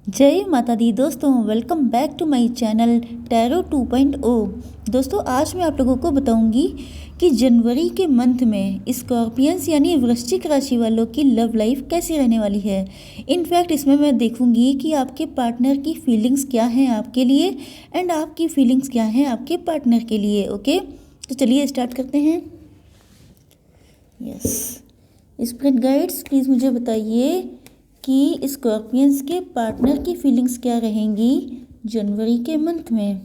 जय माता दी दोस्तों, welcome back to my channel tarot 2.0। दोस्तों, आज मैं आप लोगों को बताऊंगी कि जनवरी के मंथ में स्कॉर्पियंस यानी वृश्चिक राशि वालों की लव लाइफ कैसी रहने वाली है। इनफैक्ट इसमें मैं देखूंगी कि आपके पार्टनर की फीलिंग्स क्या हैं आपके लिए एंड आपकी फीलिंग्स क्या हैं आपके पार्टनर के लिए। ओके, तो चलिए स्टार्ट करते हैं। यस, स्पिरिट गाइड्स प्लीज़ मुझे बताइए कि स्कॉर्पियंस के पार्टनर की फीलिंग्स क्या रहेंगी जनवरी के मंथ में।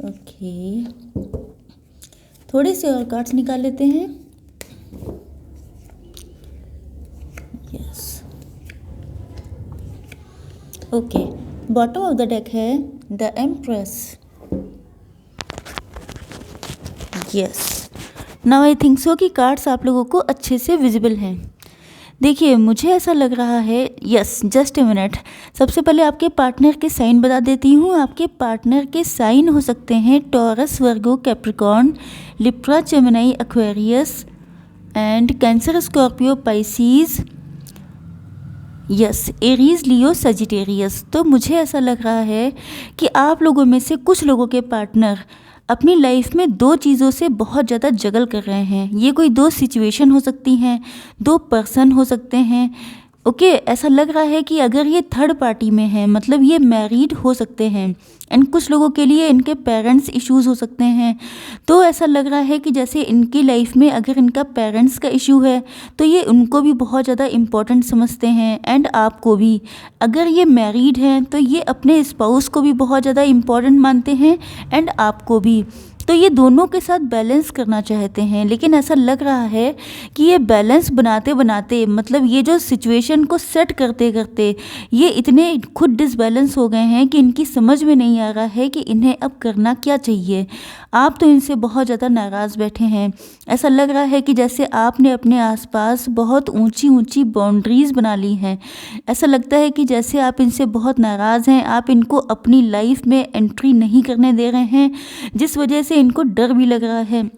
ओके, थोड़े से और कार्ड्स निकाल लेते हैं। Yes, okay, bottom of the deck है the empress. Yes, now I think so कि कार्ड्स आप लोगों को अच्छे से विजिबल हैं। देखिए, मुझे ऐसा लग रहा है, यस, जस्ट ए मिनट, सबसे पहले आपके पार्टनर के साइन बता देती हूँ। आपके पार्टनर के साइन हो सकते हैं taurus, Virgo, Capricorn, Libra, Gemini, Aquarius and cancer, Scorpio, Pisces, yes, Aries, Leo, Sagittarius. तो मुझे ऐसा लग रहा है कि आप लोगों में से कुछ लोगों के पार्टनर अपनी लाइफ में दो चीज़ों से बहुत ज़्यादा जगल कर रहे हैं। ये कोई दो सिचुएशन हो सकती हैं, दो पर्सन हो सकते हैं। ओके, ऐसा लग रहा है कि अगर ये थर्ड पार्टी में है मतलब ये मैरिड हो सकते हैं एंड कुछ लोगों के लिए इनके पेरेंट्स इश्यूज हो सकते हैं। तो ऐसा लग रहा है कि जैसे इनकी लाइफ में अगर इनका पेरेंट्स का इशू है तो ये उनको भी बहुत ज़्यादा इम्पोर्टेंट समझते हैं एंड आपको भी। अगर ये मैरिड हैं तो ये अपने स्पाउस को भी बहुत ज़्यादा इम्पोर्टेंट मानते हैं एंड आपको भी। तो ये दोनों के साथ बैलेंस करना चाहते हैं, लेकिन ऐसा लग रहा है कि ये बैलेंस बनाते बनाते मतलब ये जो सिचुएशन को सेट करते करते ये इतने खुद डिसबैलेंस हो गए हैं कि इनकी समझ में नहीं आ रहा है कि इन्हें अब करना क्या चाहिए। आप तो इनसे बहुत ज़्यादा नाराज़ बैठे हैं। ऐसा लग रहा है कि जैसे आपने अपने आसपास बहुत ऊंची ऊंची बाउंड्रीज़ बना ली हैं। ऐसा लगता है कि जैसे आप इनसे बहुत नाराज़ हैं, आप इनको अपनी लाइफ में एंट्री नहीं करने दे रहे हैं, जिस वजह से इनको डर भी लग रहा है।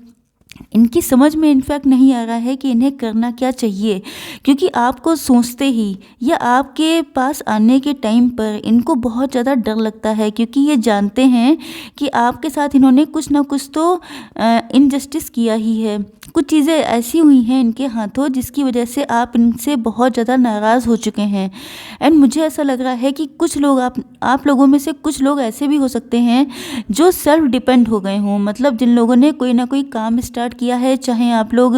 इनकी समझ में इनफैक्ट नहीं आ रहा है कि इन्हें करना क्या चाहिए, क्योंकि आपको सोचते ही या आपके पास आने के टाइम पर इनको बहुत ज़्यादा डर लगता है, क्योंकि ये जानते हैं कि आपके साथ इन्होंने कुछ ना कुछ तो इनजस्टिस किया ही है। कुछ चीज़ें ऐसी हुई हैं इनके हाथों जिसकी वजह से आप इनसे बहुत ज़्यादा नाराज़ हो चुके हैं। एंड मुझे ऐसा लग रहा है कि कुछ लोग आप लोगों में से कुछ लोग ऐसे भी हो सकते हैं जो सेल्फ डिपेंड हो गए हों, मतलब जिन लोगों ने कोई ना कोई काम स्टार्ट किया है। चाहे आप लोग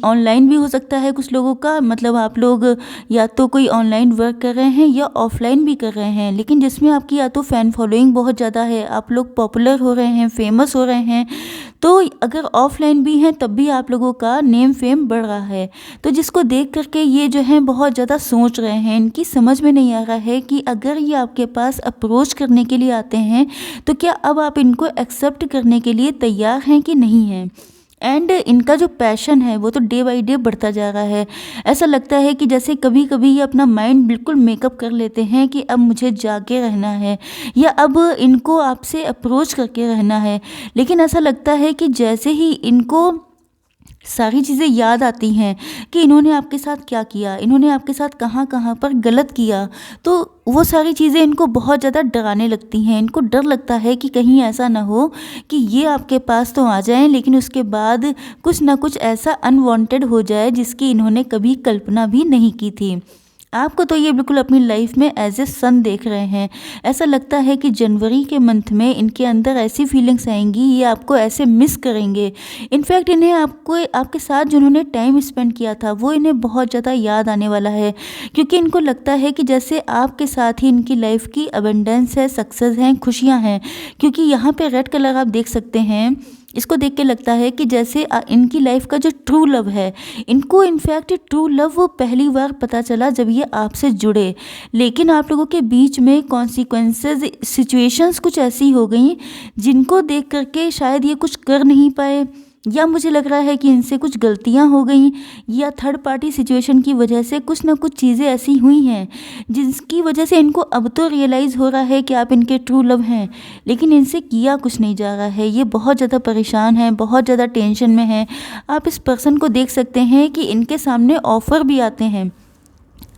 ऑनलाइन भी हो सकता है कुछ लोगों का, मतलब आप लोग या तो कोई ऑनलाइन वर्क कर रहे हैं या ऑफलाइन भी कर रहे हैं, लेकिन जिसमें आपकी या तो फ़ैन फॉलोइंग बहुत ज़्यादा है, आप लोग पॉपुलर हो रहे हैं, फेमस हो रहे हैं। तो अगर ऑफलाइन भी हैं तब भी आप लोगों का नेम फेम बढ़ रहा है। तो जिसको देख करके ये जो है बहुत ज़्यादा सोच रहे हैं, इनकी समझ में नहीं आ रहा है कि अगर ये आपके पास अप्रोच करने के लिए आते हैं तो क्या अब आप इनको एक्सेप्ट करने के लिए तैयार हैं कि नहीं हैं। एंड इनका जो पैशन है वो तो डे बाई डे बढ़ता जा रहा है। ऐसा लगता है कि जैसे कभी कभी ये अपना माइंड बिल्कुल मेकअप कर लेते हैं कि अब मुझे जाके रहना है या अब इनको आपसे अप्रोच करके रहना है, लेकिन ऐसा लगता है कि जैसे ही इनको सारी चीज़ें याद आती हैं कि इन्होंने आपके साथ क्या किया, इन्होंने आपके साथ कहाँ कहाँ पर गलत किया, तो वो सारी चीज़ें इनको बहुत ज़्यादा डराने लगती हैं। इनको डर लगता है कि कहीं ऐसा ना हो कि ये आपके पास तो आ जाएं लेकिन उसके बाद कुछ ना कुछ ऐसा अनवांटेड हो जाए जिसकी इन्होंने कभी कल्पना भी नहीं की थी। आपको तो ये बिल्कुल अपनी लाइफ में एज ए सन देख रहे हैं। ऐसा लगता है कि जनवरी के मंथ में इनके अंदर ऐसी फीलिंग्स आएंगी, ये आपको ऐसे मिस करेंगे। इनफैक्ट इन्हें आपको आपके साथ जिन्होंने टाइम स्पेंड किया था वो इन्हें बहुत ज़्यादा याद आने वाला है, क्योंकि इनको लगता है कि जैसे आपके साथ ही इनकी लाइफ की अबंडेंस है, सक्सेस हैं, खुशियाँ हैं। क्योंकि यहाँ पे रेड कलर आप देख सकते हैं, इसको देख के लगता है कि जैसे इनकी लाइफ का जो ट्रू लव है, इनको इनफैक्ट ट्रू लव वो पहली बार पता चला जब ये आपसे जुड़े। लेकिन आप लोगों के बीच में कॉन्सिक्वेंसेस, सिचुएशंस कुछ ऐसी हो गई जिनको देख करके शायद ये कुछ कर नहीं पाए, या मुझे लग रहा है कि इनसे कुछ गलतियां हो गई, या थर्ड पार्टी सिचुएशन की वजह से कुछ ना कुछ चीज़ें ऐसी हुई हैं जिसकी वजह से इनको अब तो रियलाइज़ हो रहा है कि आप इनके ट्रू लव हैं, लेकिन इनसे किया कुछ नहीं जा रहा है। ये बहुत ज़्यादा परेशान है, बहुत ज़्यादा टेंशन में है। आप इस पर्सन को देख सकते हैं कि इनके सामने ऑफ़र भी आते हैं,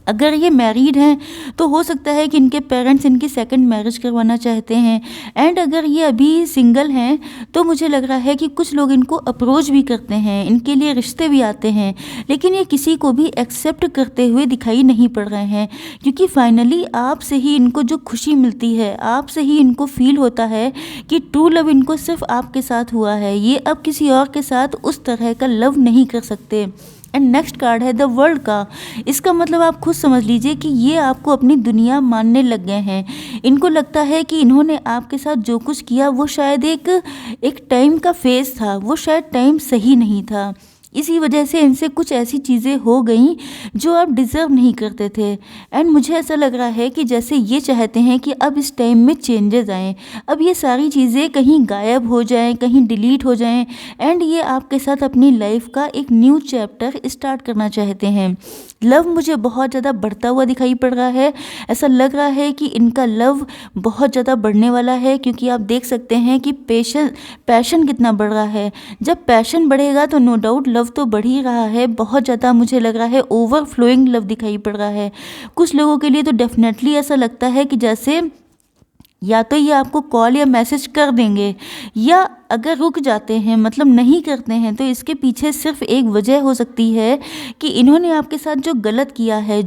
अगर ये मैरिड हैं तो हो सकता है कि इनके पेरेंट्स इनकी सेकंड मैरिज करवाना चाहते हैं। एंड अगर ये अभी सिंगल हैं तो मुझे लग रहा है कि कुछ लोग इनको अप्रोच भी करते हैं, इनके लिए रिश्ते भी आते हैं, लेकिन ये किसी को भी एक्सेप्ट करते हुए दिखाई नहीं पड़ रहे हैं, क्योंकि फाइनली आपसे ही इनको जो खुशी मिलती है, आपसे ही इनको फील होता है कि ट्रू लव इनको सिर्फ आपके साथ हुआ है। ये अब किसी और के साथ उस तरह का लव नहीं कर सकते। एंड नेक्स्ट कार्ड है द वर्ल्ड का। इसका मतलब आप खुद समझ लीजिए कि ये आपको अपनी दुनिया मानने लग गए हैं। इनको लगता है कि इन्होंने आपके साथ जो कुछ किया वो शायद एक टाइम का फेज़ था, वो शायद टाइम सही नहीं था। इसी वजह से इनसे कुछ ऐसी चीज़ें हो गई जो आप डिज़र्व नहीं करते थे। एंड मुझे ऐसा लग रहा है कि जैसे ये चाहते हैं कि अब इस टाइम में चेंजेस आएँ, अब ये सारी चीज़ें कहीं गायब हो जाएं, कहीं डिलीट हो जाएं, एंड ये आपके साथ अपनी लाइफ का एक न्यू चैप्टर स्टार्ट करना चाहते हैं। लव मुझे बहुत ज़्यादा बढ़ता हुआ दिखाई पड़ रहा है। ऐसा लग रहा है कि इनका लव बहुत ज़्यादा बढ़ने वाला है, क्योंकि आप देख सकते हैं कि पैशन कितना बढ़ रहा है। जब पैशन बढ़ेगा तो नो डाउट लव तो बढ़ ही रहा है, बहुत ज़्यादा मुझे लग रहा है ओवरफ्लोइंग लव दिखाई पड़ रहा है। कुछ लोगों के लिए तो डेफिनेटली ऐसा लगता है कि जैसे या तो ये आपको कॉल या मैसेज कर देंगे, या अगर रुक जाते हैं मतलब नहीं करते हैं तो इसके पीछे सिर्फ एक वजह हो सकती है कि इन्होंने आपके साथ जो गलत किया है,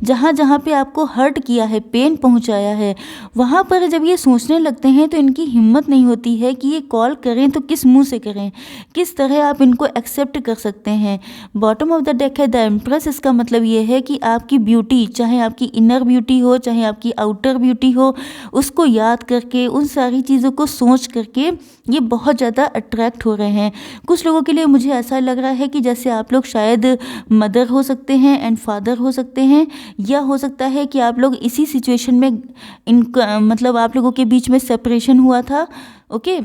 जहाँ जहाँ पे आपको हर्ट किया है, पेन पहुँचाया है, वहाँ पर जब ये सोचने लगते हैं तो इनकी हिम्मत नहीं होती है कि ये कॉल करें तो किस मुंह से करें, किस तरह आप इनको एक्सेप्ट कर सकते हैं। बॉटम ऑफ द डेक है द एम्प्रेस। इसका मतलब ये है कि आपकी ब्यूटी, चाहे आपकी इनर ब्यूटी हो चाहे आपकी आउटर ब्यूटी हो, उसको याद करके, उन सारी चीज़ों को सोच करके ये बहुत ज़्यादा अट्रैक्ट हो रहे हैं। कुछ लोगों के लिए मुझे ऐसा लग रहा है कि जैसे आप लोग शायद मदर हो सकते हैं एंड फादर हो सकते हैं, या हो सकता है कि आप लोग इसी सिचुएशन में इनका मतलब आप लोगों के बीच में सेपरेशन हुआ था। ओके,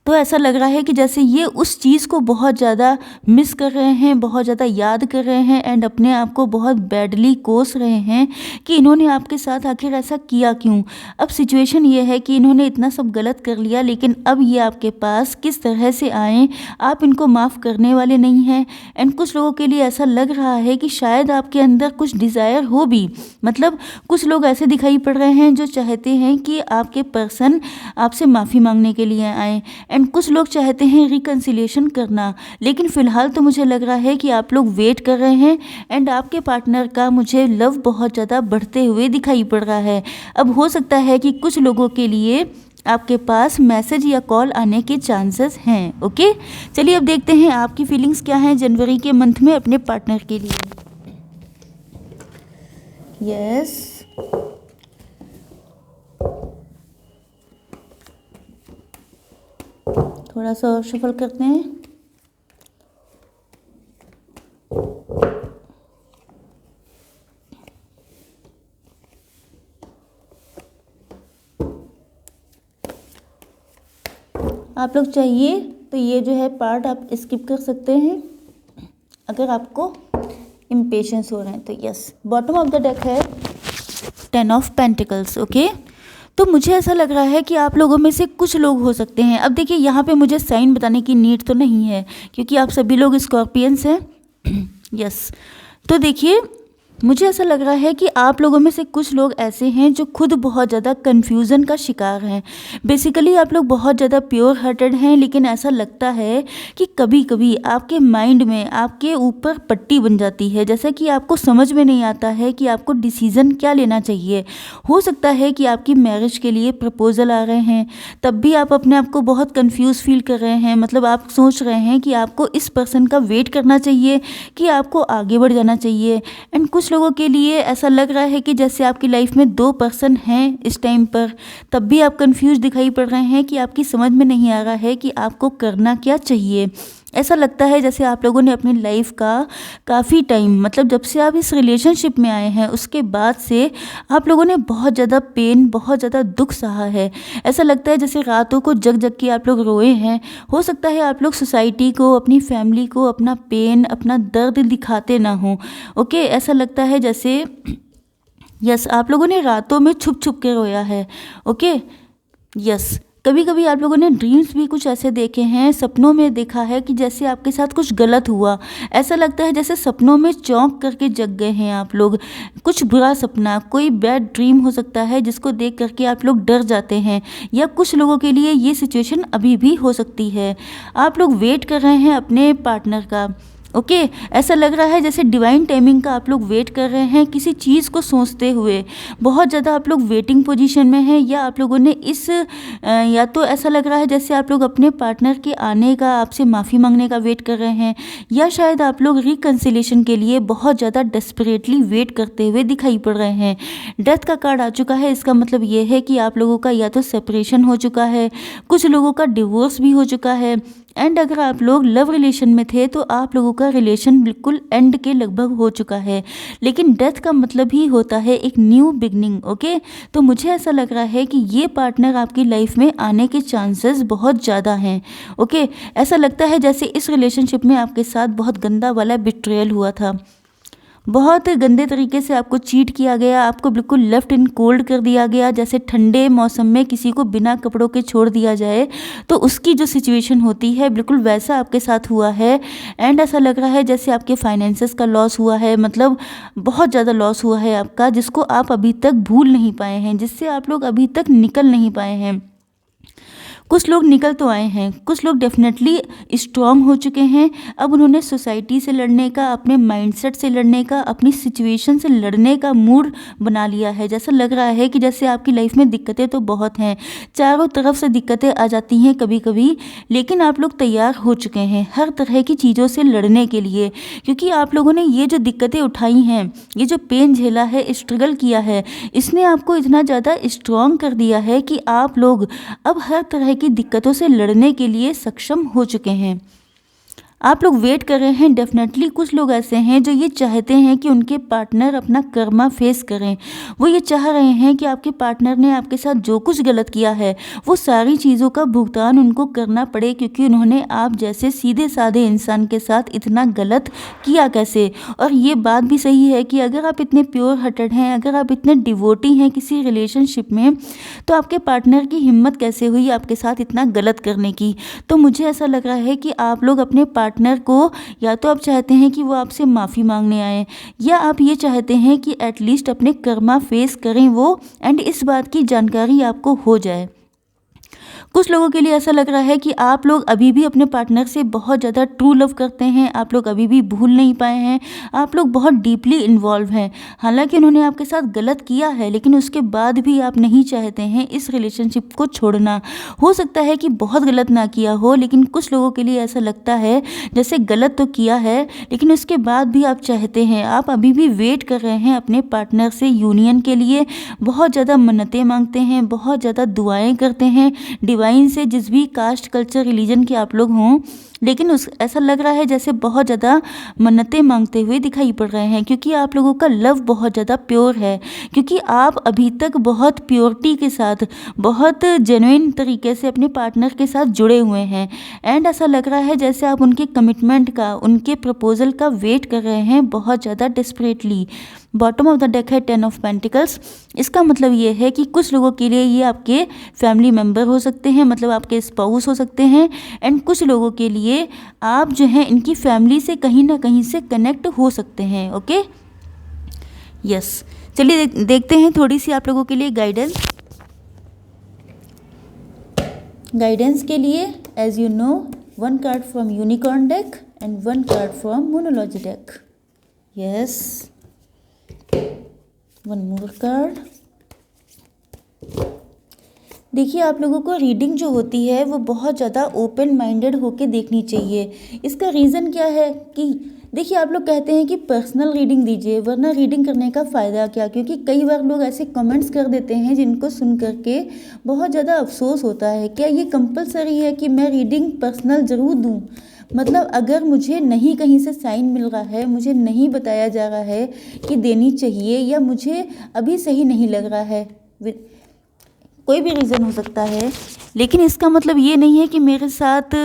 तो ऐसा लग रहा है कि जैसे ये उस चीज़ को बहुत ज़्यादा मिस कर रहे हैं, बहुत ज़्यादा याद कर रहे हैं, एंड अपने आप को बहुत बैडली कोस रहे हैं कि इन्होंने आपके साथ आखिर ऐसा किया क्यों। अब सिचुएशन ये है कि इन्होंने इतना सब गलत कर लिया, लेकिन अब ये आपके पास किस तरह से आए, आप इनको माफ़ करने वाले नहीं हैं। एंड कुछ लोगों के लिए ऐसा लग रहा है कि शायद आपके अंदर कुछ डिज़ायर हो भी, मतलब कुछ लोग ऐसे दिखाई पड़ रहे हैं जो चाहते हैं कि आपके पर्सन आपसे माफ़ी मांगने के लिए आए, एंड कुछ लोग चाहते हैं रिकन्सिलिएशन करना। लेकिन फ़िलहाल तो मुझे लग रहा है कि आप लोग वेट कर रहे हैं, एंड आपके पार्टनर का मुझे लव बहुत ज़्यादा बढ़ते हुए दिखाई पड़ रहा है। अब हो सकता है कि कुछ लोगों के लिए आपके पास मैसेज या कॉल आने के चांसेस हैं। ओके, चलिए अब देखते हैं आपकी फीलिंग्स क्या हैं जनवरी के मंथ में अपने पार्टनर के लिए। यस, थोड़ा सा और शफल करते हैं। आप लोग चाहिए तो ये जो है पार्ट आप स्किप कर सकते हैं अगर आपको इम्पेशेंस हो रहे हैं तो। Yes, bottom of the deck है 10 ऑफ पेंटिकल्स। ओके, तो मुझे ऐसा लग रहा है कि आप लोगों में से कुछ लोग हो सकते हैं, अब देखिए यहाँ पे मुझे साइन बताने की नीड तो नहीं है क्योंकि आप सभी लोग स्कॉर्पियंस हैं। यस, तो देखिए मुझे ऐसा लग रहा है कि आप लोगों में से कुछ लोग ऐसे हैं जो खुद बहुत ज़्यादा कन्फ्यूज़न का शिकार हैं। बेसिकली आप लोग बहुत ज़्यादा प्योर हार्टेड हैं, लेकिन ऐसा लगता है कि कभी कभी आपके माइंड में आपके ऊपर पट्टी बन जाती है, जैसा कि आपको समझ में नहीं आता है कि आपको डिसीज़न क्या लेना चाहिए। हो सकता है कि आपकी मैरिज के लिए प्रपोज़ल आ रहे हैं, तब भी आप अपने आप को बहुत कन्फ्यूज़ फील कर रहे हैं। मतलब आप सोच रहे हैं कि आपको इस पर्सन का वेट करना चाहिए कि आपको आगे बढ़ जाना चाहिए। एंड कुछ लोगों के लिए ऐसा लग रहा है कि जैसे आपकी लाइफ में 2 पर्सन हैं इस टाइम पर, तब भी आप कंफ्यूज दिखाई पड़ रहे हैं कि आपकी समझ में नहीं आ रहा है कि आपको करना क्या चाहिए। ऐसा लगता है जैसे आप लोगों ने अपनी लाइफ का काफ़ी टाइम, मतलब जब से आप इस रिलेशनशिप में आए हैं उसके बाद से आप लोगों ने बहुत ज़्यादा पेन, बहुत ज़्यादा दुख सहा है। ऐसा लगता है जैसे रातों को जग जग के आप लोग रोए हैं। हो सकता है आप लोग सोसाइटी को, अपनी फैमिली को अपना पेन, अपना दर्द दिखाते ना हो। ओके, ऐसा लगता है जैसे यस आप लोगों ने रातों में छुप छुप के रोया है। ओके, यस, कभी कभी आप लोगों ने ड्रीम्स भी कुछ ऐसे देखे हैं, सपनों में देखा है कि जैसे आपके साथ कुछ गलत हुआ। ऐसा लगता है जैसे सपनों में चौंक करके जग गए हैं आप लोग। कुछ बुरा सपना, कोई बैड ड्रीम हो सकता है जिसको देख करके आप लोग डर जाते हैं, या कुछ लोगों के लिए ये सिचुएशन अभी भी हो सकती है। आप लोग वेट कर रहे हैं अपने पार्टनर का। ओके, ऐसा लग रहा है जैसे डिवाइन टाइमिंग का आप लोग वेट कर रहे हैं किसी चीज़ को सोचते हुए। बहुत ज़्यादा आप लोग वेटिंग पोजीशन में हैं, या आप लोगों ने या तो ऐसा लग रहा है जैसे आप लोग अपने पार्टनर के आने का, आपसे माफ़ी मांगने का वेट कर रहे हैं, या शायद आप लोग रिकन्सिलेशन के लिए बहुत ज़्यादा डेस्परेटली वेट करते हुए दिखाई पड़ रहे हैं। डेथ का कार्ड आ चुका है, इसका मतलब ये है कि आप लोगों का या तो सेपरेशन हो चुका है, कुछ लोगों का डिवोर्स भी हो चुका है, एंड अगर आप लोग लव रिलेशन में थे तो आप लोगों का रिलेशन बिल्कुल एंड के लगभग हो चुका है। लेकिन डेथ का मतलब ही होता है एक न्यू बिगनिंग। ओके, तो मुझे ऐसा लग रहा है कि ये पार्टनर आपकी लाइफ में आने के चांसेस बहुत ज़्यादा हैं। ओके, ऐसा लगता है जैसे इस रिलेशनशिप में आपके साथ बहुत गंदा वाला बिट्रेयल हुआ था, बहुत गंदे तरीके से आपको चीट किया गया, आपको बिल्कुल लेफ्ट इन कोल्ड कर दिया गया। जैसे ठंडे मौसम में किसी को बिना कपड़ों के छोड़ दिया जाए तो उसकी जो सिचुएशन होती है बिल्कुल वैसा आपके साथ हुआ है। एंड ऐसा लग रहा है जैसे आपके फाइनेंसेस का लॉस हुआ है, मतलब बहुत ज़्यादा लॉस हुआ है आपका, जिसको आप अभी तक भूल नहीं पाए हैं, जिससे आप लोग अभी तक निकल नहीं पाए हैं। कुछ लोग निकल तो आए हैं, कुछ लोग डेफिनेटली स्ट्रांग हो चुके हैं। अब उन्होंने सोसाइटी से लड़ने का, अपने माइंडसेट से लड़ने का, अपनी सिचुएशन से लड़ने का मूड बना लिया है। जैसा लग रहा है कि जैसे आपकी लाइफ में दिक्कतें तो बहुत हैं, चारों तरफ से दिक्कतें आ जाती हैं कभी कभी, लेकिन आप लोग तैयार हो चुके हैं हर तरह की चीज़ों से लड़ने के लिए, क्योंकि आप लोगों ने ये जो दिक्कतें उठाई हैं, ये जो पेन झेला है, स्ट्रगल किया है, इसने आपको इतना ज़्यादा स्ट्रांग कर दिया है कि आप लोग अब हर तरह की दिक्कतों से लड़ने के लिए सक्षम हो चुके हैं। आप लोग वेट कर रहे हैं। डेफिनेटली कुछ लोग ऐसे हैं जो ये चाहते हैं कि उनके पार्टनर अपना कर्मा फेस करें। वो ये चाह रहे हैं कि आपके पार्टनर ने आपके साथ जो कुछ गलत किया है वो सारी चीज़ों का भुगतान उनको करना पड़े, क्योंकि उन्होंने आप जैसे सीधे साधे इंसान के साथ इतना गलत किया कैसे। और ये बात भी सही है कि अगर आप इतने प्योर हार्टेड हैं, अगर आप इतने डिवोटी हैं किसी रिलेशनशिप में, तो आपके पार्टनर की हिम्मत कैसे हुई आपके साथ इतना गलत करने की। तो मुझे ऐसा लग रहा है कि आप लोग अपने पार्टनर को, या तो आप चाहते हैं कि वो आपसे माफ़ी मांगने आए, या आप ये चाहते हैं कि एटलीस्ट अपने कर्मा फेस करें वो, एंड इस बात की जानकारी आपको हो जाए। कुछ लोगों के लिए ऐसा लग रहा है कि आप लोग अभी भी अपने पार्टनर से बहुत ज़्यादा ट्रू लव करते हैं, आप लोग अभी भी भूल नहीं पाए हैं, आप लोग बहुत डीपली इन्वॉल्व हैं। हालांकि उन्होंने आपके साथ गलत किया है, लेकिन उसके बाद भी आप नहीं चाहते हैं इस रिलेशनशिप को छोड़ना। हो सकता है कि बहुत गलत ना किया हो, लेकिन कुछ लोगों के लिए ऐसा लगता है जैसे गलत तो किया है, लेकिन उसके बाद भी आप चाहते हैं, आप अभी भी वेट कर रहे हैं अपने पार्टनर से यूनियन के लिए। बहुत ज़्यादा मन्नतें मांगते हैं, बहुत ज़्यादा दुआएं करते हैं डिवाइन से, जिस भी कास्ट कल्चर रिलीजन के आप लोग हों, लेकिन ऐसा लग रहा है जैसे बहुत ज़्यादा मन्नतें मांगते हुए दिखाई पड़ रहे हैं, क्योंकि आप लोगों का लव बहुत ज़्यादा प्योर है, क्योंकि आप अभी तक बहुत प्योरिटी के साथ, बहुत जेन्युइन तरीके से अपने पार्टनर के साथ जुड़े हुए हैं। एंड ऐसा लग रहा है जैसे आप उनके कमिटमेंट का, उनके प्रपोजल का वेट कर रहे हैं बहुत ज़्यादा desperately. Bottom of the deck है 10 ऑफ पेंटिकल्स। इसका मतलब ये है कि कुछ लोगों के लिए ये आपके फैमिली मेम्बर हो सकते हैं, मतलब आपके स्पाउस हो सकते हैं, एंड कुछ लोगों के लिए आप जो हैं इनकी फैमिली से कहीं ना कहीं से कनेक्ट हो सकते हैं। ओके, यस, चलिए देखते हैं थोड़ी सी आप लोगों के लिए गाइडेंस के लिए। As you know, 1 card from unicorn deck and 1 card from monology deck. Yes, 1 more card. देखिए, आप लोगों को रीडिंग जो होती है वो बहुत ज़्यादा ओपन माइंडेड होके देखनी चाहिए। इसका रीज़न क्या है कि देखिए, आप लोग कहते हैं कि पर्सनल रीडिंग दीजिए, वरना रीडिंग करने का फ़ायदा क्या, क्योंकि कई बार लोग ऐसे कमेंट्स कर देते हैं जिनको सुन करके बहुत ज़्यादा अफसोस होता है। क्या ये कंपलसरी है कि मैं रीडिंग पर्सनल ज़रूर दूँ? मतलब अगर मुझे नहीं कहीं से साइन मिल रहा है, मुझे नहीं बताया जा रहा है कि देनी चाहिए, या मुझे अभी सही नहीं लग रहा है, कोई भी रीज़न हो सकता है, लेकिन इसका मतलब ये नहीं है कि मेरे साथ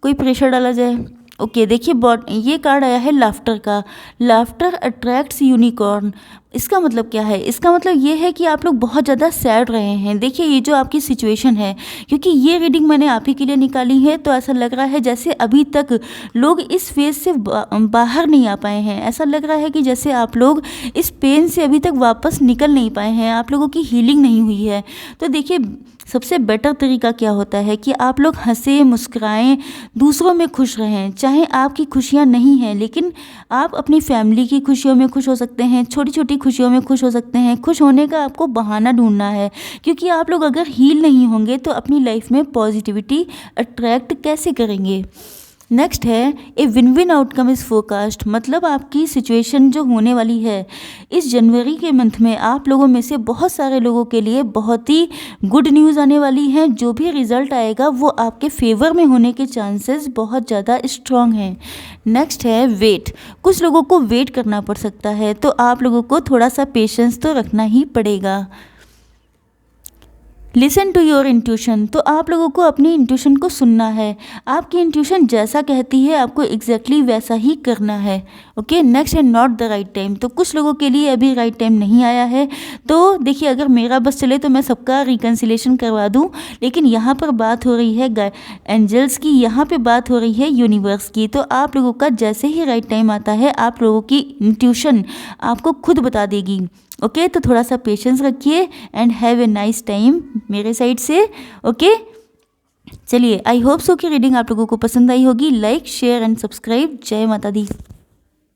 कोई प्रेशर डाला जाए। ओके देखिए ये कार्ड आया है लाफ्टर का। Laughter attracts unicorn. इसका मतलब क्या है? इसका मतलब ये है कि आप लोग बहुत ज़्यादा सैड रहे हैं। देखिए ये जो आपकी सिचुएशन है, क्योंकि ये रीडिंग मैंने आप ही के लिए निकाली है, तो ऐसा लग रहा है जैसे अभी तक लोग इस फेज से बाहर नहीं आ पाए हैं। ऐसा लग रहा है कि जैसे आप लोग इस पेन से अभी तक वापस निकल नहीं पाए हैं, आप लोगों की हीलिंग नहीं हुई है। तो देखिए सबसे बेटर तरीका क्या होता है कि आप लोग हंसे मुस्कुराएं, दूसरों में खुश रहें। चाहे आपकी खुशियां नहीं हैं, लेकिन आप अपनी फैमिली की खुशियों में खुश हो सकते हैं, छोटी छोटी खुशियों में खुश हो सकते हैं। खुश होने का आपको बहाना ढूंढना है, क्योंकि आप लोग अगर हील नहीं होंगे तो अपनी लाइफ में पॉजिटिविटी अट्रैक्ट कैसे करेंगे। नेक्स्ट है a win win outcome is forecast. मतलब आपकी सिचुएशन जो होने वाली है इस जनवरी के मंथ में, आप लोगों में से बहुत सारे लोगों के लिए बहुत ही गुड न्यूज़ आने वाली है। जो भी रिजल्ट आएगा वो आपके फेवर में होने के चांसेस बहुत ज़्यादा स्ट्रांग हैं। नेक्स्ट है वेट। कुछ लोगों को वेट करना पड़ सकता है, तो आप लोगों को थोड़ा सा पेशेंस तो रखना ही पड़ेगा। Listen to your intuition. तो आप लोगों को अपनी इंट्यूशन को सुनना है। आपकी इंट्यूशन जैसा कहती है आपको एग्जैक्टली वैसा ही करना है। ओके नेक्स्ट है नॉट द राइट टाइम। तो कुछ लोगों के लिए अभी राइट टाइम नहीं आया है। तो देखिए अगर मेरा बस चले तो मैं सबका रिकन्सिलेशन करवा दूं, लेकिन यहाँ पर बात हो रही है एंजल्स की, यहाँ पे बात हो रही है यूनिवर्स की। तो आप लोगों का जैसे ही राइट टाइम आता है आप लोगों की इंट्यूशन आपको खुद बता देगी। ओके तो थोड़ा सा पेशेंस रखिए and have a nice time मेरे साइड से। ओके चलिए, आई होप सो कि रीडिंग आप लोगों को पसंद आई होगी। Like share and subscribe. जय माता दी।